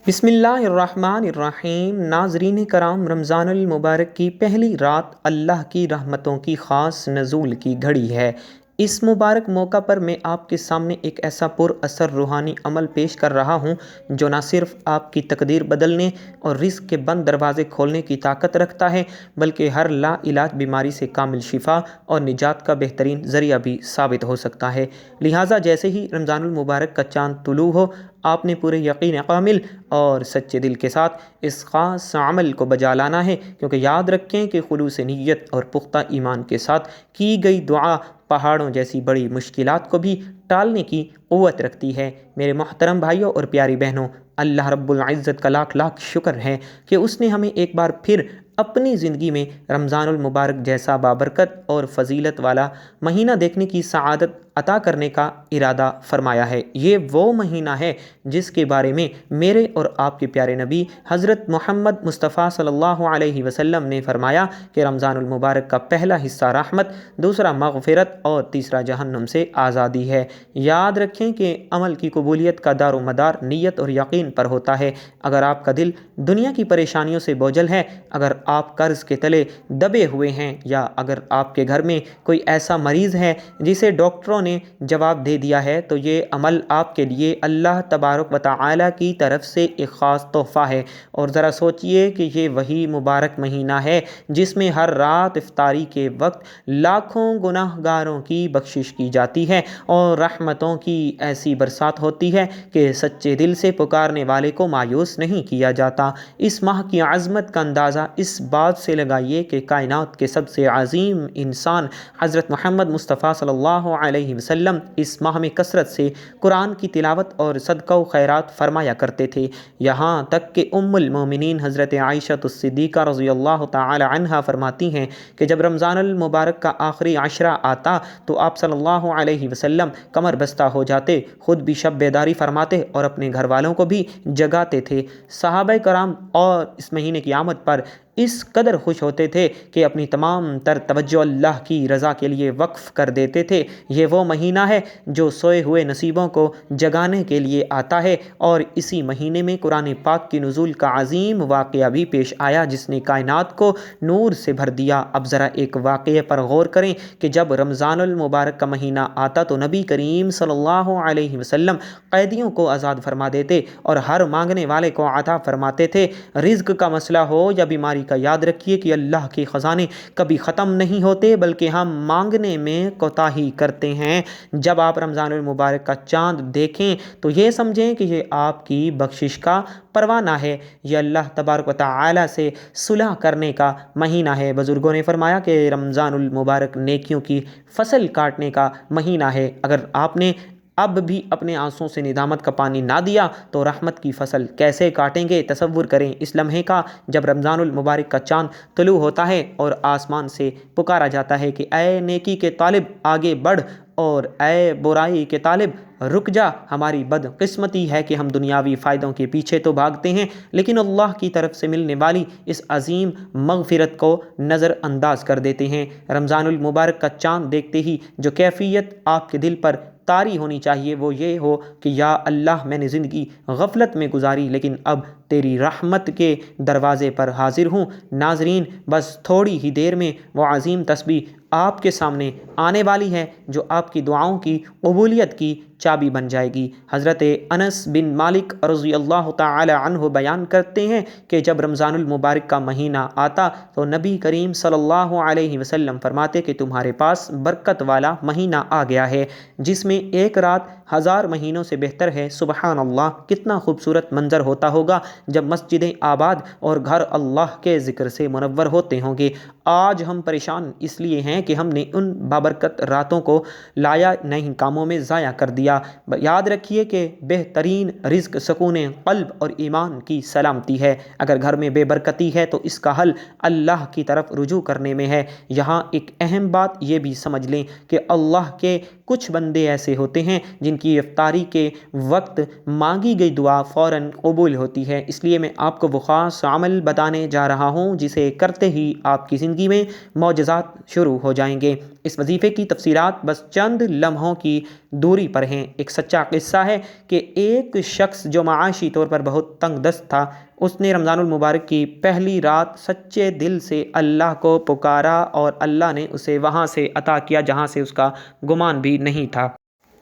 بسم اللہ الرحمن الرحیم۔ ناظرین کرام، رمضان المبارک کی پہلی رات اللہ کی رحمتوں کی خاص نزول کی گھڑی ہے۔ اس مبارک موقع پر میں آپ کے سامنے ایک ایسا پر اثر روحانی عمل پیش کر رہا ہوں جو نہ صرف آپ کی تقدیر بدلنے اور رزق کے بند دروازے کھولنے کی طاقت رکھتا ہے بلکہ ہر لا علاج بیماری سے کامل شفا اور نجات کا بہترین ذریعہ بھی ثابت ہو سکتا ہے۔ لہٰذا جیسے ہی رمضان المبارک کا چاند طلوع ہو، آپ نے پورے یقین کامل اور سچے دل کے ساتھ اس خاص عمل کو بجا لانا ہے، کیونکہ یاد رکھیں کہ خلوص نیت اور پختہ ایمان کے ساتھ کی گئی دعا پہاڑوں جیسی بڑی مشکلات کو بھی ٹالنے کی قوت رکھتی ہے۔ میرے محترم بھائیوں اور پیاری بہنوں، اللہ رب العزت کا لاکھ لاکھ شکر ہے کہ اس نے ہمیں ایک بار پھر اپنی زندگی میں رمضان المبارک جیسا بابرکت اور فضیلت والا مہینہ دیکھنے کی سعادت عطا کرنے کا ارادہ فرمایا ہے۔ یہ وہ مہینہ ہے جس کے بارے میں میرے اور آپ کے پیارے نبی حضرت محمد مصطفیٰ صلی اللہ علیہ وسلم نے فرمایا کہ رمضان المبارک کا پہلا حصہ رحمت، دوسرا مغفرت اور تیسرا جہنم سے آزادی ہے۔ یاد رکھیں کہ عمل کی قبولیت کا دار و مدار نیت اور یقین پر ہوتا ہے۔ اگر آپ کا دل دنیا کی پریشانیوں سے بوجھل ہے، اگر آپ قرض کے تلے دبے ہوئے ہیں، یا اگر آپ کے گھر میں کوئی ایسا مریض ہے جسے ڈاکٹروں نے جواب دے دیا ہے، تو یہ عمل آپ کے لیے اللہ تبارک و تعالی کی طرف سے ایک خاص تحفہ ہے۔ اور ذرا سوچئے کہ یہ وہی مبارک مہینہ ہے جس میں ہر رات افطاری کے وقت لاکھوں گناہ گاروں کی بخشش کی جاتی ہے اور رحمتوں کی ایسی برسات ہوتی ہے کہ سچے دل سے پکارنے والے کو مایوس نہیں کیا جاتا۔ اس ماہ کی عظمت کا اندازہ اس بات سے لگائیے کہ کائنات کے سب سے عظیم انسان حضرت محمد مصطفیٰ صلی اللہ علیہ وسلم اس ماہ میں کثرت سے قرآن کی تلاوت اور صدقہ و خیرات فرمایا کرتے تھے، یہاں تک کہ ام المومنین حضرت عائشہ الصدیقہ رضی اللہ تعالی عنہا فرماتی ہیں کہ جب رمضان المبارک کا آخری عشرہ آتا تو آپ صلی اللہ علیہ وسلم کمر بستہ ہو جاتے، خود بھی شب بیداری فرماتے اور اپنے گھر والوں کو بھی جگاتے تھے۔ صحابہ کرام اور اس مہینے کی آمد پر اس قدر خوش ہوتے تھے کہ اپنی تمام تر توجہ اللہ کی رضا کے لیے وقف کر دیتے تھے۔ یہ وہ مہینہ ہے جو سوئے ہوئے نصیبوں کو جگانے کے لیے آتا ہے، اور اسی مہینے میں قرآن پاک کی نزول کا عظیم واقعہ بھی پیش آیا جس نے کائنات کو نور سے بھر دیا۔ اب ذرا ایک واقعے پر غور کریں کہ جب رمضان المبارک کا مہینہ آتا تو نبی کریم صلی اللہ علیہ وسلم قیدیوں کو آزاد فرما دیتے اور ہر مانگنے والے کو عطا فرماتے تھے۔ رزق کا مسئلہ ہو یا بیماری کا، یاد رکھیے کہ اللہ کے خزانے کبھی ختم نہیں ہوتے بلکہ ہم مانگنے میں کوتاہی کرتے ہیں۔ جب آپ رمضان المبارک کا چاند دیکھیں تو یہ سمجھیں کہ یہ آپ کی بخشش کا پروانہ ہے، یہ اللہ تبارک و تعالی سے صلح کرنے کا مہینہ ہے۔ بزرگوں نے فرمایا کہ رمضان المبارک نیکیوں کی فصل کاٹنے کا مہینہ ہے۔ اگر آپ نے اب بھی اپنے آنسوں سے ندامت کا پانی نہ دیا تو رحمت کی فصل کیسے کاٹیں گے؟ تصور کریں اس لمحے کا جب رمضان المبارک کا چاند طلوع ہوتا ہے اور آسمان سے پکارا جاتا ہے کہ اے نیکی کے طالب آگے بڑھ، اور اے برائی کے طالب رک جا۔ ہماری بدقسمتی ہے کہ ہم دنیاوی فائدوں کے پیچھے تو بھاگتے ہیں لیکن اللہ کی طرف سے ملنے والی اس عظیم مغفرت کو نظر انداز کر دیتے ہیں۔ رمضان المبارک کا چاند دیکھتے ہی جو کیفیت آپ کے دل پر طاری ہونی چاہیے وہ یہ ہو کہ یا اللہ، میں نے زندگی غفلت میں گزاری لیکن اب تیری رحمت کے دروازے پر حاضر ہوں۔ ناظرین، بس تھوڑی ہی دیر میں وہ عظیم تسبیح آپ کے سامنے آنے والی ہے جو آپ کی دعاؤں کی قبولیت کی چابی بن جائے گی۔ حضرت انس بن مالک رضی اللہ تعالی عنہ بیان کرتے ہیں کہ جب رمضان المبارک کا مہینہ آتا تو نبی کریم صلی اللہ علیہ وسلم فرماتے کہ تمہارے پاس برکت والا مہینہ آ گیا ہے جس میں ایک رات 1000 مہینوں سے بہتر ہے۔ سبحان اللہ، کتنا خوبصورت منظر ہوتا ہوگا جب مسجدیں آباد اور گھر اللہ کے ذکر سے منور ہوتے ہوں گے۔ آج ہم پریشان اس لیے ہیں کہ ہم نے ان بابرکت راتوں کو لایا نہیں کاموں میں ضائع کر دیا۔ یاد رکھیے کہ بہترین رزق سکون قلب اور ایمان کی سلامتی ہے۔ اگر گھر میں بے برکتی ہے تو اس کا حل اللہ کی طرف رجوع کرنے میں ہے۔ یہاں ایک اہم بات یہ بھی سمجھ لیں کہ اللہ کے کچھ بندے ایسے ہوتے ہیں جن کی افطاری کے وقت مانگی گئی دعا فوراً قبول ہوتی ہے۔ اس لیے میں آپ کو وہ خاص عمل بتانے جا رہا ہوں جسے کرتے ہی آپ کی زندگی میں معجزات شروع ہو جائیں گے۔ اس وظیفے کی تفصیلات بس چند لمحوں کی دوری پر ہیں۔ ایک سچا قصہ ہے کہ ایک شخص جو معاشی طور پر بہت تنگ دست تھا، اس نے رمضان المبارک کی پہلی رات سچے دل سے اللہ کو پکارا اور اللہ نے اسے وہاں سے عطا کیا جہاں سے اس کا گمان بھی نہیں تھا۔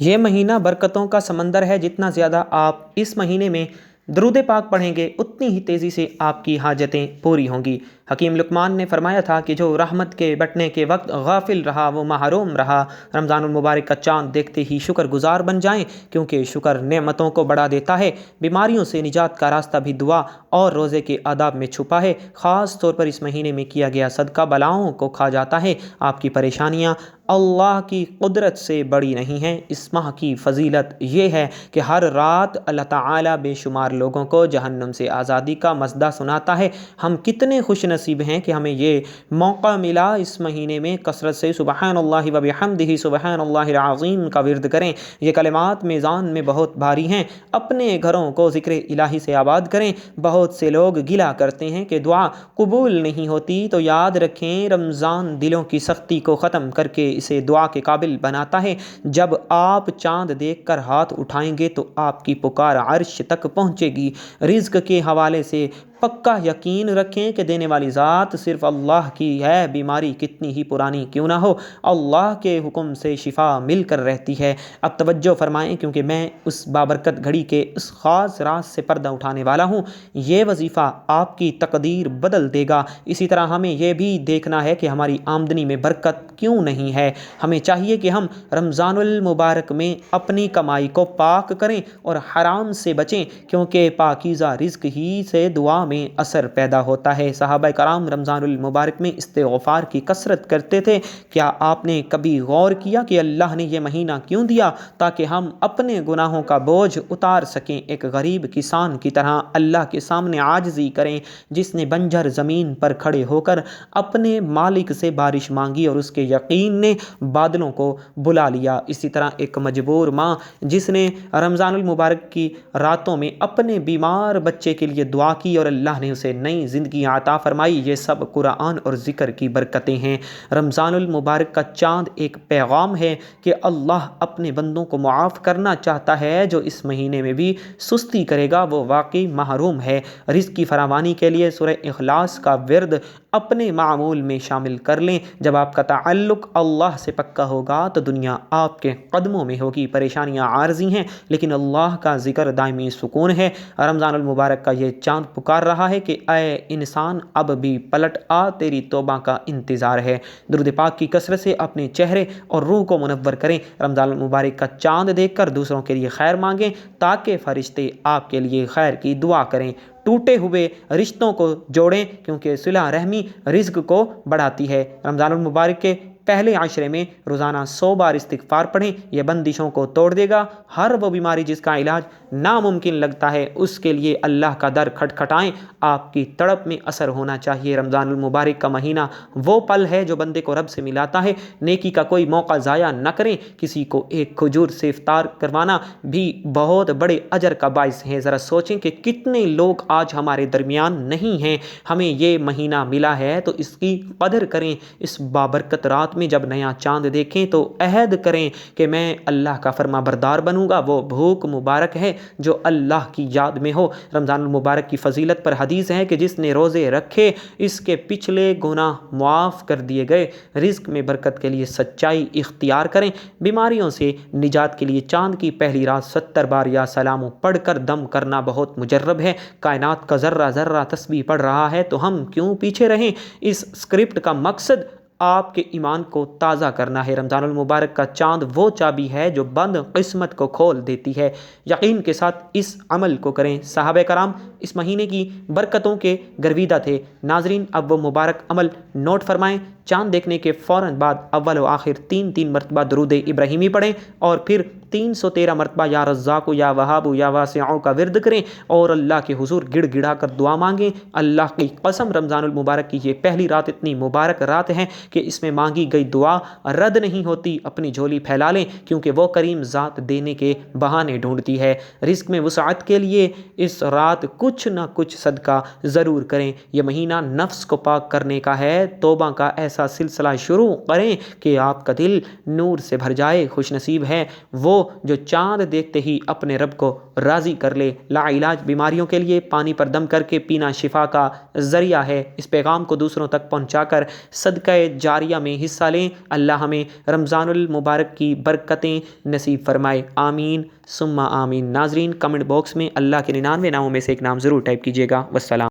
یہ مہینہ برکتوں کا سمندر ہے۔ جتنا زیادہ آپ اس مہینے میں درود پاک پڑھیں گے اتنی ہی تیزی سے آپ کی حاجتیں پوری ہوں گی۔ حکیم لقمان نے فرمایا تھا کہ جو رحمت کے بٹنے کے وقت غافل رہا وہ محروم رہا۔ رمضان المبارک کا چاند دیکھتے ہی شکر گزار بن جائیں، کیونکہ شکر نعمتوں کو بڑھا دیتا ہے۔ بیماریوں سے نجات کا راستہ بھی دعا اور روزے کے آداب میں چھپا ہے۔ خاص طور پر اس مہینے میں کیا گیا صدقہ بلاؤں کو کھا جاتا ہے۔ آپ کی پریشانیاں اللہ کی قدرت سے بڑی نہیں ہیں۔ اس ماہ کی فضیلت یہ ہے کہ ہر رات اللہ تعالیٰ بے شمار لوگوں کو جہنم سے آزادی کا مژدہ سناتا ہے۔ ہم کتنے خوش نصیب ہیں کہ ہمیں یہ موقع ملا اس مہینے میں کثرت سے سبحان اللہ و بحمدہ سبحان اللہ العظیم کا ورد کریں۔ یہ کلمات میزان میں بہت بھاری ہیں۔ اپنے گھروں کو ذکر الہی سے آباد کریں۔ بہت سے لوگ گلہ کرتے ہیں کہ دعا قبول نہیں ہوتی، تو یاد رکھیں رمضان دلوں کی سختی کو ختم کر کے اسے دعا کے قابل بناتا ہے۔ جب آپ چاند دیکھ کر ہاتھ اٹھائیں گے تو آپ کی پکار عرش تک پہنچے گی۔ رزق کے حوالے سے پکا یقین رکھیں کہ دینے والی ذات صرف اللہ کی ہے۔ بیماری کتنی ہی پرانی کیوں نہ ہو، اللہ کے حکم سے شفا مل کر رہتی ہے۔ اب توجہ فرمائیں، کیونکہ میں اس بابرکت گھڑی کے اس خاص راز سے پردہ اٹھانے والا ہوں۔ یہ وظیفہ آپ کی تقدیر بدل دے گا۔ اسی طرح ہمیں یہ بھی دیکھنا ہے کہ ہماری آمدنی میں برکت کیوں نہیں ہے۔ ہمیں چاہیے کہ ہم رمضان المبارک میں اپنی کمائی کو پاک کریں اور حرام سے بچیں، کیونکہ پاکیزہ رزق ہی سے دعا میں اثر پیدا ہوتا ہے۔ صحابہ کرام رمضان المبارک میں استغفار کی کثرت کرتے تھے۔ کیا آپ نے کبھی غور کیا کہ اللہ نے یہ مہینہ کیوں دیا؟ تاکہ ہم اپنے گناہوں کا بوجھ اتار سکیں۔ ایک غریب کسان کی طرح اللہ کے سامنے عاجزی کریں، جس نے بنجر زمین پر کھڑے ہو کر اپنے مالک سے بارش مانگی اور اس کے یقین نے بادلوں کو بلا لیا۔ اسی طرح ایک مجبور ماں جس نے رمضان المبارک کی راتوں میں اپنے بیمار بچے کے لیے دعا کی اور اللہ نے اسے نئی زندگی عطا فرمائی۔ یہ سب قرآن اور ذکر کی برکتیں ہیں۔ رمضان المبارک کا چاند ایک پیغام ہے کہ اللہ اپنے بندوں کو معاف کرنا چاہتا ہے۔ جو اس مہینے میں بھی سستی کرے گا وہ واقعی محروم ہے۔ رزق کی فراوانی کے لیے سورہ اخلاص کا ورد اپنے معمول میں شامل کر لیں۔ جب آپ کا تعلق اللہ سے پکا ہوگا تو دنیا آپ کے قدموں میں ہوگی۔ پریشانیاں عارضی ہیں لیکن اللہ کا ذکر دائمی سکون ہے۔ رمضان المبارک کا یہ چاند پکار رہا ہے کہ اے انسان اب بھی پلٹ آ، تیری توبہ کا انتظار ہے۔ درود پاک کی کثرت سے اپنے چہرے اور روح کو منور کریں۔ رمضان المبارک کا چاند دیکھ کر دوسروں کے لیے خیر مانگیں تاکہ فرشتے آپ کے لیے خیر کی دعا کریں۔ ٹوٹے ہوئے رشتوں کو جوڑیں، کیونکہ صلہ رحمی رزق کو بڑھاتی ہے۔ رمضان المبارک کے پہلے عشرے میں روزانہ 100 بار استغفار پڑھیں۔ یہ بندشوں کو توڑ دے گا۔ ہر وہ بیماری جس کا علاج ناممکن لگتا ہے اس کے لیے اللہ کا در کھٹکھٹائیں۔ آپ کی تڑپ میں اثر ہونا چاہیے۔ رمضان المبارک کا مہینہ وہ پل ہے جو بندے کو رب سے ملاتا ہے۔ نیکی کا کوئی موقع ضائع نہ کریں۔ کسی کو ایک کھجور سے افطار کروانا بھی بہت بڑے اجر کا باعث ہے۔ ذرا سوچیں کہ کتنے لوگ آج ہمارے درمیان نہیں ہیں۔ ہمیں یہ مہینہ ملا ہے تو اس کی قدر کریں۔ اس بابرکت رات میں جب نیا چاند دیکھیں تو عہد کریں کہ میں اللہ کا فرما بردار بنوں گا۔ وہ بھوک مبارک ہے جو اللہ کی یاد میں ہو۔ رمضان المبارک کی فضیلت پر حدیث ہے کہ جس نے روزے رکھے اس کے پچھلے گناہ معاف کر دیے گئے۔ رزق میں برکت کے لیے سچائی اختیار کریں۔ بیماریوں سے نجات کے لیے چاند کی پہلی رات 70 بار یا سلام پڑھ کر دم کرنا بہت مجرب ہے۔ کائنات کا ذرہ ذرہ تسبیح پڑھ رہا ہے تو ہم کیوں پیچھے رہیں۔ اس اسکرپٹ کا مقصد آپ کے ایمان کو تازہ کرنا ہے۔ رمضان المبارک کا چاند وہ چابی ہے جو بند قسمت کو کھول دیتی ہے۔ یقین کے ساتھ اس عمل کو کریں۔ صحابہ کرام اس مہینے کی برکتوں کے گرویدہ تھے۔ ناظرین اب وہ مبارک عمل نوٹ فرمائیں۔ چاند دیکھنے کے فوراً بعد اول و آخر 3 مرتبہ درود ابراہیمی پڑھیں اور پھر 313 مرتبہ یا رزاق یا وہاب یا واسع کا ورد کریں اور اللہ کے حضور گڑ گڑا کر دعا مانگیں۔ اللہ کی قسم رمضان المبارک کی یہ پہلی رات اتنی مبارک رات ہے کہ اس میں مانگی گئی دعا رد نہیں ہوتی۔ اپنی جھولی پھیلا لیں کیونکہ وہ کریم ذات دینے کے بہانے ڈھونڈتی ہے۔ رزق میں وسعت کے لیے اس رات کچھ نہ کچھ صدقہ ضرور کریں۔ یہ مہینہ نفس کو پاک کرنے کا ہے۔ توبہ کا ایسا سلسلہ شروع کریں کہ آپ کا دل نور سے بھر جائے۔ خوش نصیب ہے وہ جو چاند دیکھتے ہی اپنے رب کو راضی کر لے۔ لا علاج بیماریوں کے لیے پانی پر دم کر کے پینا شفا کا ذریعہ ہے۔ اس پیغام کو دوسروں تک پہنچا کر صدقہ جاریہ میں حصہ لیں۔ اللہ ہمیں رمضان المبارک کی برکتیں نصیب فرمائے، آمین ثم آمین۔ ناظرین کمنٹ باکس میں اللہ کے 99 ناموں میں سے ایک نام ضرور ٹائپ کیجیے گا۔ والسلام۔